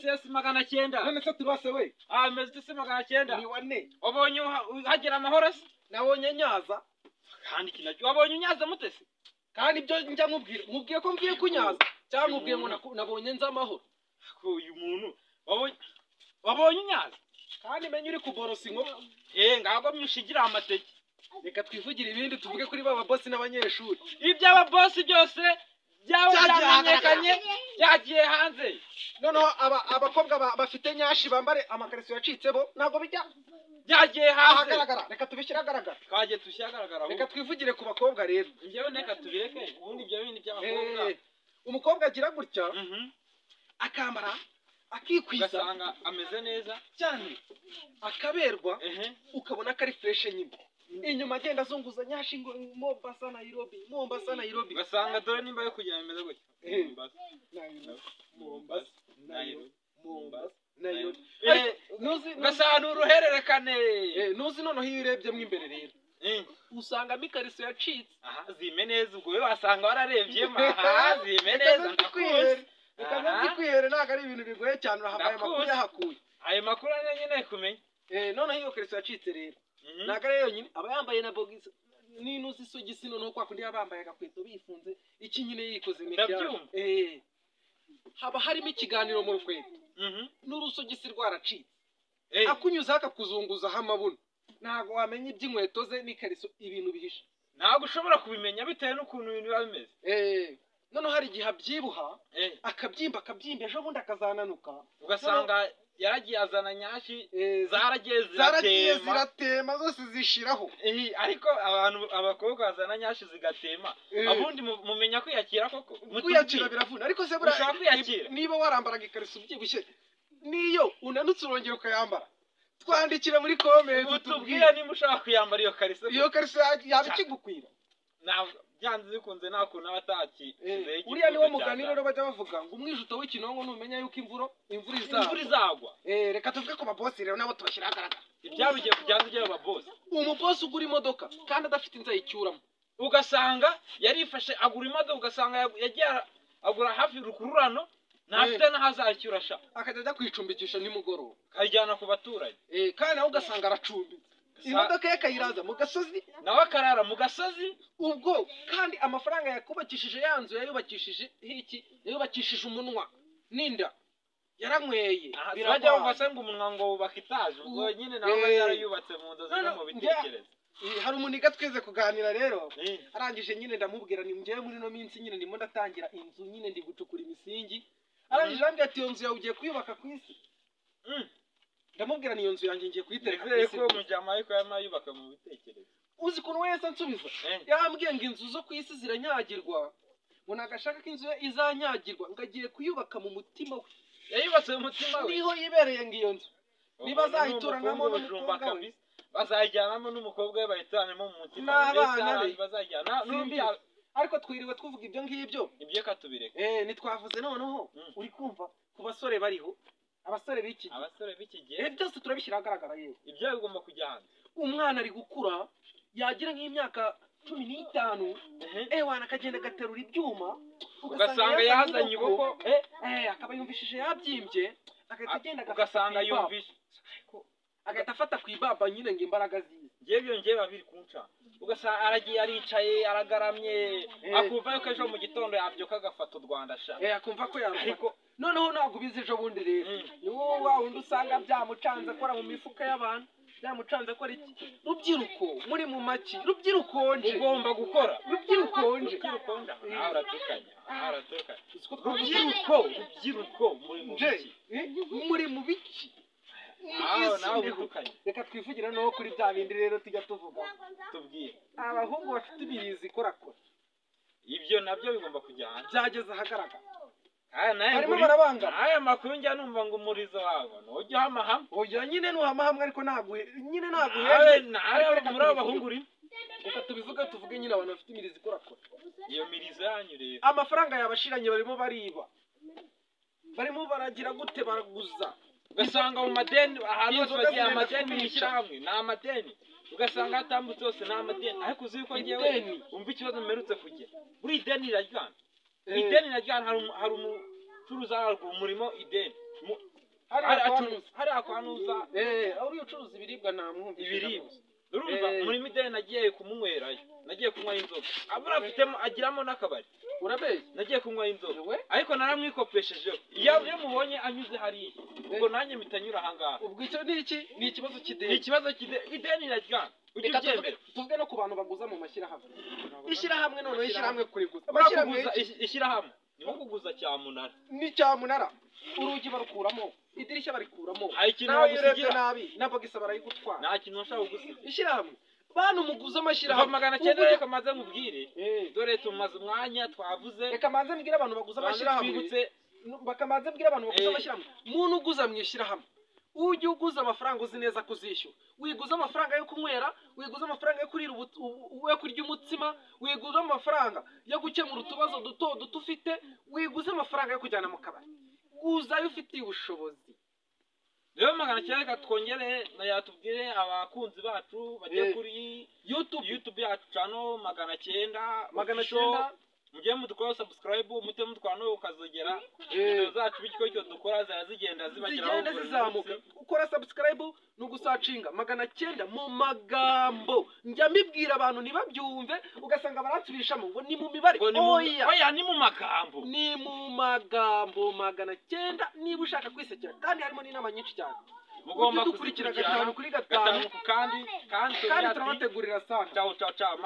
CS 900 none se turase we meze se 900 ni wane wabonye hagera amahoro se nabonye nyaza kandi kinacyo wabonye unyaza mutese kandi ibyo njya mubwiye ko mviye kunyaza cyangwa mubwiye ngo nabonye nza amahoro uyu muntu wabonye unyaza kandi menye uri kuborosa inkoko ngago myushigira amateke reka twivugira ibindi tuvuge kuri baba boss n'abanyeshuri iby'aba boss byose byamenyekanye byagiye hanze noneho abakobwa bafite nyashi bambare amakariso yacitsebo ntago bijya byagiye hanze ahagaragara reka tubishyira agaragara twaje tushyiragaragara reka twivugire ku bakobwa rero njyewe neka tubireke ubundi ibyo bindi by'abakobwa umukobwa agira gutya akambara akikwiza ugasanga ameze neza cyane akaberwa ukabona ko ari fresh nyine inyuma agenda azunguza nyashi ngo Mombasa Nairobi ugasanga dore nimba yo kujya bimeze gutya Mombasa Nairobi ugasanga uruhererekane nuzi noneho iyo urebye mo imbere rero usanga mikariso yacitse zime neza ubwo we wasanga wararebyemo zime neza ndakuzi reka kwihere ntago ari ibintu bigoye cyane urahabaye amakuru yahakuye ayo makuru nyine kumenya noneho iyo kariso yacitse rero ntago ari yonyine aba yambaye na bogisi n'inusi isogisi noneho kwa kundi bambaye agakweto bifunze iki nyine yikoze ndabyumva haba harimo ikiganiro mu rukweto n'urusogisi rwaracitse akunyuza akakuzunguzaho amabuno ntago wamenya iby'inkweto ze n'ikariso ibintu bihishe ntago ushobora kubimenya bitewe n'ukuntu ibintu biba bimeze noneho hari igihe abyibuha akabyimba ejo bundi akazananuka ugasanga yaragiye azana nyashi zaragiye ziratema zose zishiraho ariko abakobwa bazana nyashi zigatema abundi mumenya kwiyakira koko kwiyakira biravuna ariko se ushaka kwiyakira niba warambaraga ikariso ubyibushye niyo unanutse urongera ukayambara twandikira muri comment utubwire niba ushaka kuyambara iyo kariso yaba ikigukwira byanze bikunze nta kuntu abataki uriya niwo mugani rero bajya bavuga ngo umwijuto w'ikinongo numenya yuko imvura izagwa reka tuvuge ku babosi rero nabo tubashyira ahagaragara ibyabigiye kujyanza ujya ababosi umubosi ugura imodoka kandi adafite inzu ayicyuramo ugasanga yarifashe agura imodoka ugasanga yagiye agura hafi rukururano ntafite n'ahazacyura sha akajya ajya kwicumbikisha nimugoroba akayijyana ku baturage kandi nawe ugasanga aracumbitse imodoka ye akayiraza mu gasozi nawe akarara mu gasozi ubwo kandi amafaranga yakubakishije ya nzu yayubakishije umunwa n'inda yaranyweye birajya bumva ngo umunwa ngo wubaka itaje ubwo nyine nawe yarayubatse mu ndozi no mu bitekerezo hari umuniga tweze kuganira rero arangije nyine ndamubwira ni njyewe muri no minsi nyine ndimo ndatangira inzu nyine ndi gucukura imisingi arangije ambwira ati iyo nzu yawe ugiye kuyubaka ku isi ndamubwira niyo nzu yanjye ngiye kuyitereka ku isi ko mujyama ariko yamayubaka mu bitekerezo uzi kuntu wese ansubiza yambwiye ngo inzu zo ku isi ziranyagirwa ngo nagashaka ko inzu ye izanyagirwa ngo agiye kuyubaka mu mutima we yayubatse mu mutima we niho yibereye ngo iyo nzu niba azayiturangamo n'umukobwa we bazayijyanamo n'umukobwa we bayitanemo mu mutima n'abana be bazajyana ariko twiriwe twavuga ibyo ngibyo ibyo katubireka nitwavuze noneho uri kumva ku basore bariho abasore b'iki gihe byose turabishyira ahagaragara yewe ibyo bigomba kujya hanze umwana ari gukura yagira nk'imyaka 15 wana akagenda agaterura ibyuma ugasanga yazanye uboko akaba yumvishije yabyimbye agahita agenda ugasanga yumvishe agahita afata ku ibaba nyine ngo imbaraga zize njyewe babiri kunca ugasanga aragiye aricaye aragaramye akumva yuko ejo mu gitondo yabyuka agafata u Rwanda sha akumva ko ariko noneho ntabwo ubizi ejo bundi rero ni wowe wa wundi usanga byamucanze akora mu mifuka y'abantu byamucanze akora iki rubyiruko muri mu maki rubyirukonje ugomba gukora rubyirukonje aratukanya rubyiruko muri mu biki reka twivugire no kuri bya bindi rero tujya tuvuga tubwire abahungu bafite imirizi ikorakora ibyo nabyo bigomba kujya hanze byageze ahagaragara harimo barabangana aya makuru njya numva ngo umurizo wawe ujya hamahama ujya nyine nuhamahama ariko nyine nawe muri abo bahungu uri reka tuvuge nyine abantu bafite imirizi ikorakora iyo mirizo yanyu rero amafaranga yabashiranye barimo bariba barimo baragira gute baraguza ugasanga mu madeni ahantu hose bagiye amadeni y'ishyirahamwe ni amadeni ugasanga hatambutse hose ni amadeni ariko uzi yuko ngewe umva ikibazo mperutse kugira buri ideni riraryana ideni riraryana hari umucuruzi umurimo ideni hariya kwa nuza uriya ucuruza ibiribwa namwumva ibiribwa urumva muri mideli nagiye kumunywerayo nagiye kunywa inzoga abura afitemo agiramo n'akabari urabeshya nagiye kunywa inzoga ariko naramwikopeshejeho iyo mubonye anyuze hariya ubwo nanjye mitanyura ahangaha ubwo icyo ni iki ni ikibazo cy'ideni ikibazo ideni iraryana ujye ubyemera tuvuge no ku bantu baguza mu mashyirahamwe ishyirahamwe noneho ishyirahamwe kuriguza ishyirahamwe ni nko kuguza cyamunara ni cyamunara urugi barukuramo idirishya barikuramo nawe iyo urebye nabi nabwo gisa barayigutwara nta kintu nshaka gusiga ishyirahamwe bantu muguza amashyirahamwe 900 reka maze nkubwire dore tumaze umwanya twavuze reka manze mbwire abantu baguza amashyirahamwe bakamanze mbwire abantu baguza amashyirahamwe muntu uguza mu ishyirahamwe ujye uguza amafaranga uzi neza kuzishyura wiguza amafaranga yo kunywera wiguza amafaranga yo kurira yo kurya umutsima wiguza amafaranga yo gukemura utubazo duto ufite wiguza amafaranga yo kujyana mu kabari guza ayo ufitiye ubushobozi rero 900 reka twongere yatubwire abakunzi bacu bajye kuri YouTube yacu channel 900 mujye mudukora subscribe mute mutwano ukazogera video zacu bityo cyo dukora zigenda zibageraho zizamuka ukora subscribe no gusacinga 900 mu magambo njya mbibwira abantu nibabyumve ugasanga baratsubishamo ngo ni mu mibare oya ni mu magambo 900 niba ushaka kwisekera kandi harimo n'inama nyinshi cyane mugomba kuzikurikira 5 kuri 5 kandi turabategurira sana ciao